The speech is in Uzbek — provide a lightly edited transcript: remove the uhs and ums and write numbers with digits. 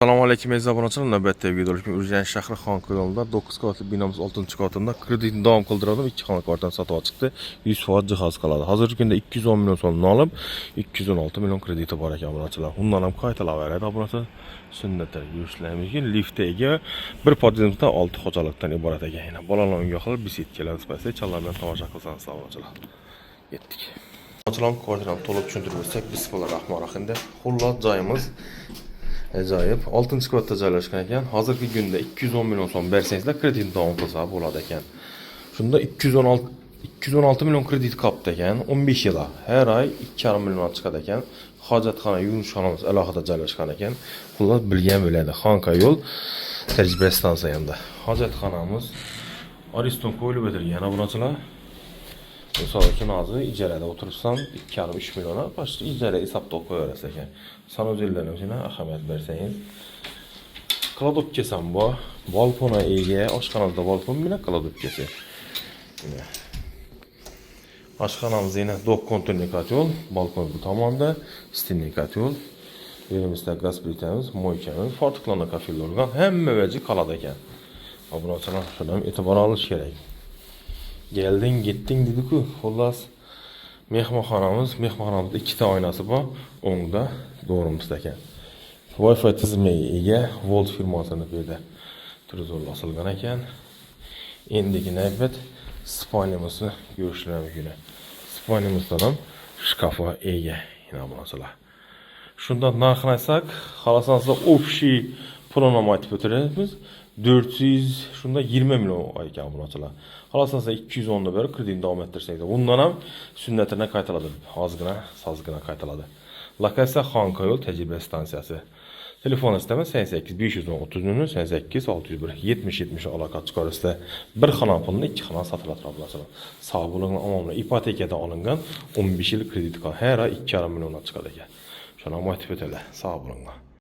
Assalomu alaykum aziz obunachilar, navbatdagi videoda Urganch shahri Xonqa yo'lida 9 qavatli binomiz 6-qavatida kreditni davom qildirdim. 2 xona kvartirani sotib chiqdi. 100% jihoz qiladi. Hozirgi kunda 210 million so'mni olib, 216 million krediti bor ekan obunachilar. Undan ham qaytalaveradi obunachilar. Sunnatlar yurishlarimiz liftdagi bir podyezdda 6 xo'jalikdan iborat ekan. Yana bolalar uyga bisetkalar spasiya challar bilan tomosha qilsangiz obunachilar. Yetdik. Obunachilar kvartirani to'liq tushuntirib bersak, bismillahir-rahmanir-rahim. Xullas joyimiz ajoyib. 6-qavatda joylashgan ekan. Hozirgi kunda 210 million so'm bersangizlar kreditni davom qilsa bo'ladi ekan. Shunda 216 million kredit qopdi ekan. 15 yilda har oy 2,5 million chiqadi ekan. Hojatxona, yuvinish alohida joylashgan ekan. Xullas bilgan bo'ladi. Xonqa yo'l tajriba stansiyasida. Hojatxonamiz Ariston qo'yilib o'tirgan obunachilar. Misol uchun hozir ijarada o'tirsam 2,5-3 million pashti ijara hisobda qo'yaverasiz ekan. Sanozellarga ham ahamiyat bersangiz. Kladovkasi ham bor. Balkona ega, oshxonada balkon bilan kladovkasi. Oshxonamiz yana dok konturli kotyol, balkon bu tomonda, stinli kotyol. Yerimizda gaz plitamiz, moykamiz, fortiklarni kafel urgan, hamma vaji qoladi ekan. Obunachilar shuni ham e'tibor olish kerak. Gelding, gitting dedi-ku, xullas mehmonxonamizda ikkita oynasi bor, o'ngda to'g'rimizda ekan. Wi-Fi tizimiga ega, Volt firmasini berdi. Televizor osilgan ekan. Endigi navbat spalnimizni ko'rishlar mumkin. Spalnimizdan ham shkafi ega, yana obunachilar. Shundan narxini aytsak, xolasanizda общий pulini aytib o'tiramiz. 400 shunda 20 million ekan obunachilar. Xolasanizda 210 da berib kreditni davom ettirsangiz, undan ham sunnatini qaytaladi. Ozgina, sozgina qaytaladi. Lokatsiya Xonqa yo'l tajriba stansiyasi. Telefon istama 88 530 88 601 70 70 aloqa chiqarishda bir xona pulni 2 xona sotiladi obunachilar. Sog' bo'ling, omon. Ipotekada olingan 15 yil kredit qol. Har oy 2,5 million chiqadi ekan. Shuni ham aytib o'tadi. Sog' bo'ling.